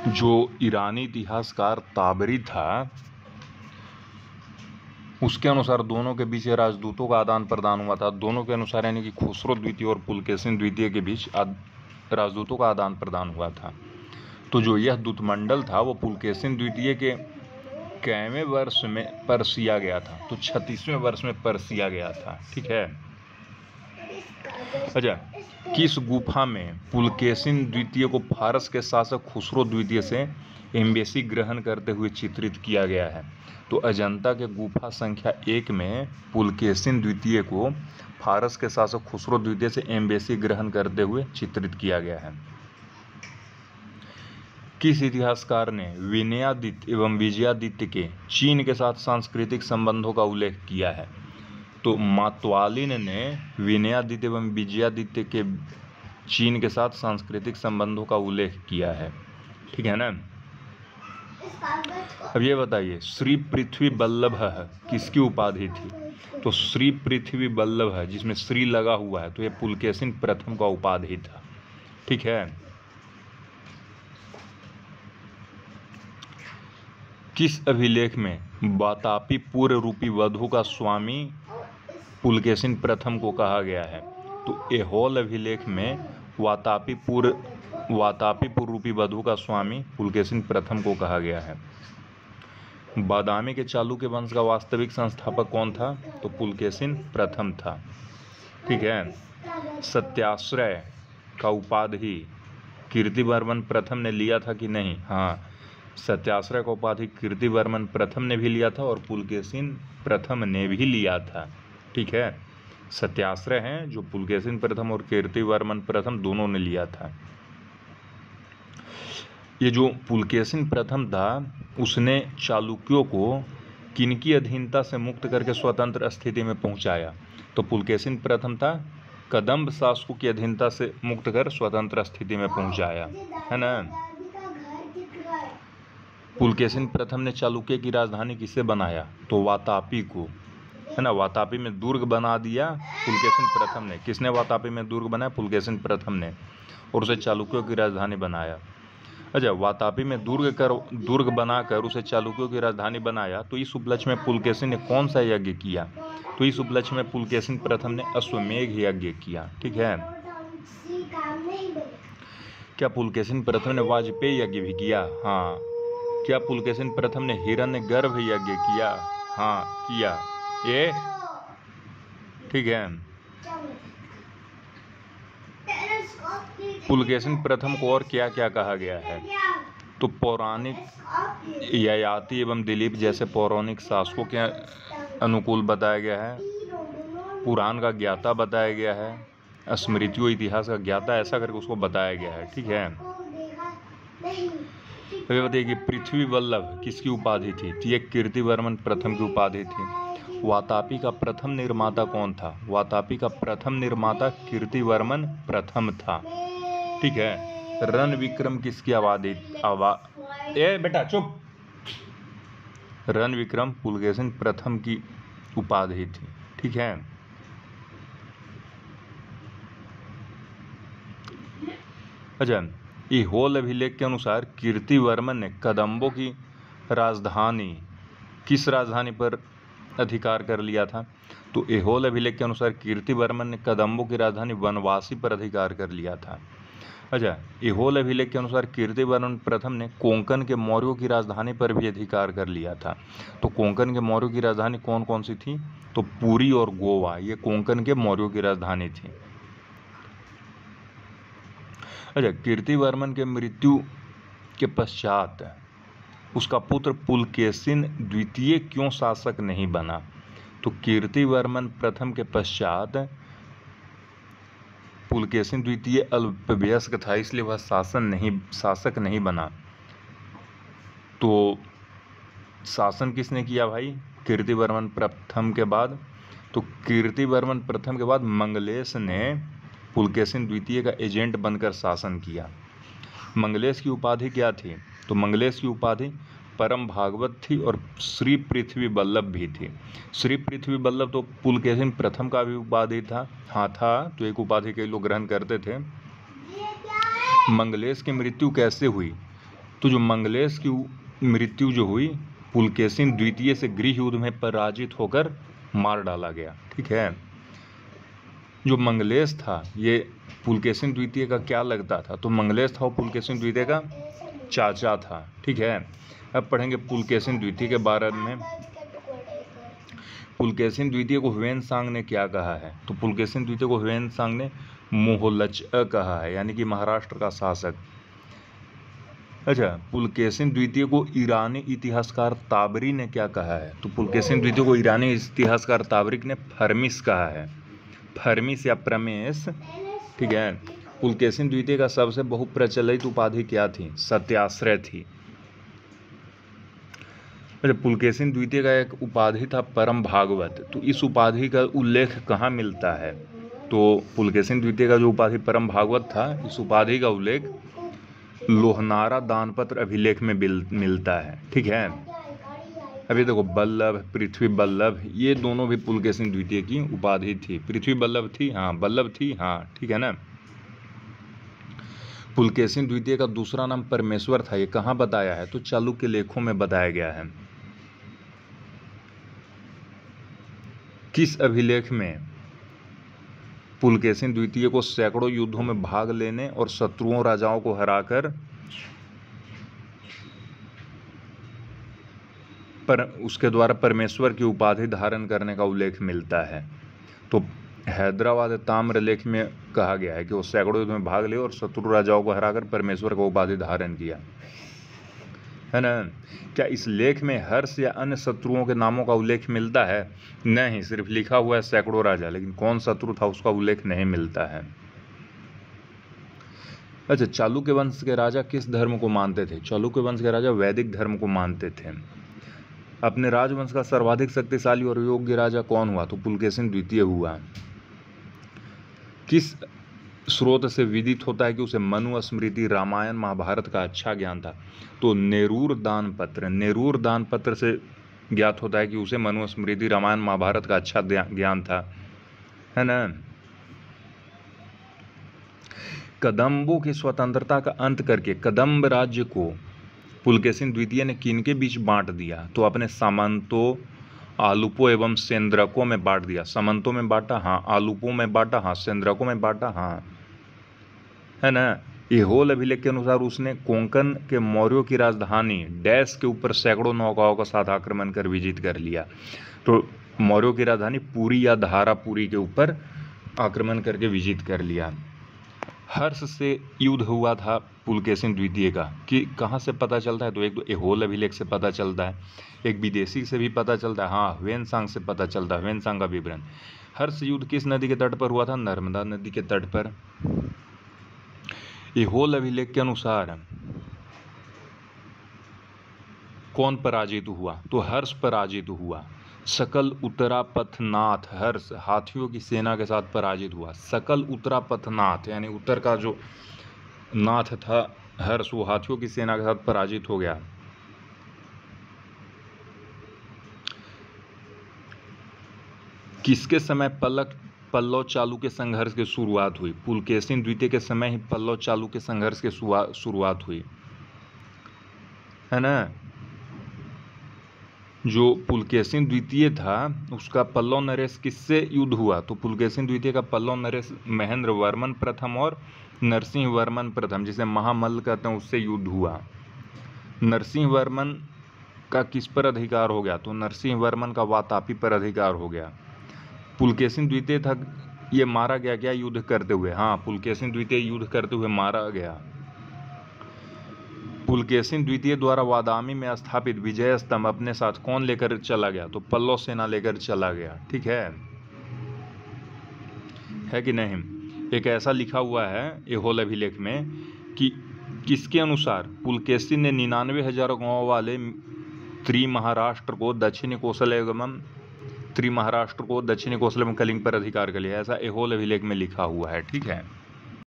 जो ईरानी इतिहासकार ताबरी था उसके अनुसार दोनों के बीच राजदूतों का आदान प्रदान हुआ था। दोनों के अनुसार यानी कि खुसरो द्वितीय और पुलकेशिन द्वितीय के बीच राजदूतों का आदान प्रदान हुआ था। तो जो यह दूतमंडल था वो पुलकेशिन द्वितीय के कैवें वर्ष में परसिया गया था, तो 36वें वर्ष में परसिया गया था। ठीक है। अच्छा, किस गुफा में पुलकेशिन द्वितीय को फारस के शासक खुसरो द्वितीय से एम्बेसी ग्रहण करते हुए चित्रित किया गया है? तो अजंता के गुफा संख्या 1 में पुलकेशिन द्वितीय को फारस के शासक खुसरो द्वितीय से एम्बेसी ग्रहण करते हुए चित्रित किया गया है। किस इतिहासकार ने विनयादित्य एवं विजयादित्य के चीन के साथ सांस्कृतिक संबंधों का उल्लेख किया है? तो मातवालिन ने विनयादित्य एवं विजयादित्य के चीन के साथ सांस्कृतिक संबंधों का उल्लेख किया है। ठीक है ना। अब ये बताइए, श्री पृथ्वी वल्लभ किसकी उपाधि थी? तो श्री पृथ्वी वल्लभ जिसमें श्री लगा हुआ है, तो ये पुलकेशिन प्रथम का उपाधि था। ठीक है। किस अभिलेख में वातापी पूर्व रूपी वधु का स्वामी पुलकेशिन प्रथम को कहा गया है? तो एहोल अभिलेख में वातापी पूर्व रूपी वधु का स्वामी पुलकेशिन प्रथम को कहा गया है। बादामी के चालुक्य वंश का वास्तविक संस्थापक कौन था? तो पुलकेशिन प्रथम था। ठीक है। सत्याश्रय का उपाधि कीर्तिवर्मन प्रथम ने लिया था कि नहीं? हाँ, सत्याश्रय का उपाधि कीर्तिवर्मन प्रथम ने भी लिया था और पुलकेशिन प्रथम ने भी लिया था। ठीक है। सत्याश्रय हैं जो पुलकेशिन प्रथम और कीर्तिवर्मन प्रथम दोनों ने लिया था। ये जो पुलकेशिन प्रथम था उसने चालुक्यों को किनकी अधीनता से मुक्त करके स्वतंत्र स्थिति में पहुंचाया? तो पुलकेशिन प्रथम था कदम्ब शासकों की अधीनता से मुक्त कर स्वतंत्र स्थिति में पहुंचाया, है ना। पुलकेशिन प्रथम ने चालुक्य की राजधानी किसे बनाया? तो वातापी को, है ना। वातापी में दुर्ग बना दिया पुलकेशिन प्रथम ने। किसने वातापी में दुर्ग बनाया? पुलकेशिन प्रथम ने, और उसे चालुक्यों की राजधानी बनाया। अच्छा, वातापी में दुर्ग बनाकर उसे चालुक्यों की राजधानी बनाया, तो इस उपलक्ष्य में पुलकेशिन ने कौन सा यज्ञ किया? तो इस उपलक्ष्य में पुलकेशिन प्रथम ने अश्वमेघ यज्ञ किया। ठीक है। क्या पुलकेशिन प्रथम ने वाजपेयी यज्ञ भी किया? हाँ। क्या पुलकेशिन प्रथम ने हिरण्यगर्भ यज्ञ किया? हाँ, किया। ये ठीक है। पुलकेशिन प्रथम को और क्या क्या कहा गया है? तो पौराणिक ययाति एवं दिलीप जैसे पौराणिक शासकों के अनुकूल बताया गया है। पुराण का ज्ञाता बताया गया है। स्मृतियों इतिहास का ज्ञाता, ऐसा करके उसको बताया गया है। ठीक है। अभी बताइए कि पृथ्वी वल्लभ किसकी उपाधि थी? तो ये कीर्तिवर्मन प्रथम की उपाधि थी। वातापी का प्रथम निर्माता कौन था? वातापी का प्रथम निर्माता कीर्तिवर्मन प्रथम था। ठीक है। रण विक्रम किसकी बेटा चुप। रण विक्रम पुलकेशिन प्रथम की उपाधि थी। ठीक है। अच्छा, एहोल अभिलेख के अनुसार कीर्तिवर्मन ने कदम्बों की राजधानी किस राजधानी पर अधिकार कर लिया था? तो एहोल अभिलेख के अनुसार कीर्तिवर्मन ने कदम्बों की राजधानी वनवासी पर अधिकार कर लिया था। अच्छा, एहोल अभिलेख के अनुसार कीर्तिवर्मन प्रथम ने कोंकण के मौर्यों की राजधानी पर भी अधिकार कर लिया था। तो कोंकण के मौर्यों की राजधानी कौन कौन सी थी? तो पुरी और गोवा, ये कोंकण के मौर्यों की राजधानी थी। अच्छा, कीर्तिवर्मन के मृत्यु के पश्चात उसका पुत्र पुलकेशिन द्वितीय क्यों शासक नहीं बना? तो कीर्तिवर्मन प्रथम के पश्चात पुलकेशिन द्वितीय अल्पवयस्क था, इसलिए वह शासक नहीं बना। तो शासन किसने किया भाई? कीर्तिवर्मन प्रथम के बाद। तो कीर्तिवर्मन प्रथम के बाद मंगलेश ने पुलकेशिन द्वितीय का एजेंट बनकर शासन किया। मंगलेश की उपाधि क्या थी? तो मंगलेश की उपाधि परम भागवत थी और श्री पृथ्वी वल्लभ भी थी। श्री पृथ्वी वल्लभ तो पुलकेशिन प्रथम का भी उपाधि था। हाँ था, तो एक उपाधि कई लोग ग्रहण करते थे। मंगलेश की मृत्यु कैसे हुई? तो जो मंगलेश की मृत्यु जो हुई, पुलकेशिन द्वितीय से गृह युद्ध में पराजित होकर मार डाला गया। ठीक है, जो मंगलेश था ये पुलकेशिन द्वितीय का क्या लगता था? तो मंगलेश था वो पुलकेशिन द्वितीय का चाचा था। ठीक है, अब पढ़ेंगे पुलकेशिन द्वितीय के बारे में। पुलकेशिन द्वितीय को ह्वेनसांग ने क्या कहा है? तो पुलकेशिन द्वितीय को ह्वेनसांग ने मोहलचअ कहा है, यानी कि महाराष्ट्र का शासक। अच्छा, पुलकेशिन द्वितीय को ईरानी इतिहासकार ताबरी ने क्या कहा है? तो पुलकेशिन द्वितीय को ईरानी इतिहासकार ताबरी ने फर्मिस कहा है, फर्मिस या प्रमेस। ठीक है, पुलकेशिन द्वितीय का सबसे बहुप्रचलित उपाधि क्या थी? सत्याश्रय थी। अच्छा, पुलकेशिन द्वितीय का एक उपाधि था परम भागवत। तो इस उपाधि का उल्लेख कहाँ मिलता है? तो पुलकेशिन द्वितीय का जो उपाधि परम भागवत था, इस उपाधि का उल्लेख लोहनारा दानपत्र अभिलेख में मिलता है। ठीक है, अभी देखो बल्लभ, पृथ्वी बल्लभ, ये दोनों भी पुलकेशिन द्वितीय की उपाधि थी। पृथ्वी बल्लभ थी, हाँ, बल्लभ थी, हाँ, ठीक है ना। पुलकेशिन द्वितीय का दूसरा नाम परमेश्वर था, ये कहाँ बताया है? तो चालुक्य लेखों में बताया गया है। किस अभिलेख में पुलकेशिन द्वितीय को सैकड़ों युद्धों में भाग लेने और शत्रुओं राजाओं को हराकर पर उसके द्वारा परमेश्वर की उपाधि धारण करने का उल्लेख मिलता है? तो हैदराबाद ताम्रलेख में कहा गया है कि वो सैकड़ों युद्ध में भाग लिए और शत्रु राजाओं को हराकर परमेश्वर का उपाधि धारण किया, है ना। क्या इस लेख में हर्ष या अन्य शत्रुओं के नामों का उल्लेख मिलता है? नहीं, सिर्फ लिखा हुआ है सैकड़ों राजा, लेकिन कौन शत्रु था उसका उल्लेख नहीं मिलता है। अच्छा, चालुक्य वंश के राजा किस धर्म को मानते थे? चालुक्य वंश के राजा वैदिक धर्म को मानते थे। अपने राजवंश का सर्वाधिक शक्तिशाली और योग्य राजा कौन हुआ? तो पुलकेशिन द्वितीय हुआ। किस स्रोत से विदित होता है कि उसे मनु स्मृति, रामायण, महाभारत का अच्छा ज्ञान था? तो नेरूर दानपत्र, नेरूर दानपत्र से ज्ञात होता है कि उसे मनु स्मृति, रामायण, महाभारत का अच्छा ज्ञान था, है ना। कदम्बों की स्वतंत्रता का अंत करके कदम्ब राज्य को पुलकेशिन द्वितीय ने किनके बीच बांट दिया? तो अपने सामंतों, आलुपों एवं सेंद्रकों में बांट दिया। सामंतों में बांटा, हाँ, आलुपों में बांटा, हाँ, सेंद्रकों में बांटा, हाँ, है ना। ऐहोल अभिलेख के अनुसार उसने कोंकण के मौर्यों की राजधानी डैश के ऊपर सैकड़ों नौकाओं का साथ आक्रमण कर विजित कर लिया। तो मौर्यों की राजधानी पुरी या धारापुरी के ऊपर आक्रमण करके विजित कर लिया। हर्ष से युद्ध हुआ था पुलकेशिन द्वितीय का, कि कहाँ से पता चलता है? तो एक तो ऐहोल अभिलेख से पता चलता है, एक विदेशी से भी पता चलता है, हाँ, ह्वेनसांग से पता चलता है, ह्वेनसांग का विवरण। हर्ष युद्ध किस नदी के तट पर हुआ था? नर्मदा नदी के तट पर। ऐहोल अभिलेख के अनुसार कौन पराजित हुआ? तो हर्ष पराजित हुआ। सकल उत्तरापथनाथ हर्ष हाथियों की सेना के साथ पराजित हुआ। सकल उत्तरापथनाथ यानी उत्तर का जो नाथ था हर्ष, वो हाथियों की सेना के साथ पराजित हो गया। किसके समय पल्लव चालु के संघर्ष की शुरुआत हुई? पुलकेशिन द्वितीय के समय ही पल्लव चालु के संघर्ष की शुरुआत हुई, है ना। जो पुलकेशिन द्वितीय था उसका पल्लव नरेश किससे युद्ध हुआ? तो पुलकेशिन द्वितीय का पल्लव नरेश महेंद्र वर्मन प्रथम और नरसिंह वर्मन प्रथम, जिसे महामल्ल कहते हैं, उससे युद्ध हुआ। नरसिंह वर्मन का किस पर अधिकार हो गया? तो नरसिंह वर्मन का वातापी पर अधिकार हो गया। पुलकेशिन द्वितीय था, ये मारा गया क्या युद्ध करते हुए? हाँ, पुलकेशिन द्वितीय युद्ध करते हुए मारा गया। पुलकेशिन द्वितीय द्वारा वादामी में स्थापित विजय स्तंभ अपने साथ कौन लेकर चला गया? तो पल्लव सेना लेकर चला गया। ठीक है कि नहीं। एक ऐसा लिखा हुआ है ऐहोल अभिलेख में कि किसके अनुसार पुलकेशिन ने 99,000 गांवों वाले त्रिमहाराष्ट्र को दक्षिणी कौशल एवं कलिंग पर अधिकार कर लिया, ऐसा ऐहोल अभिलेख में लिखा हुआ है। ठीक है।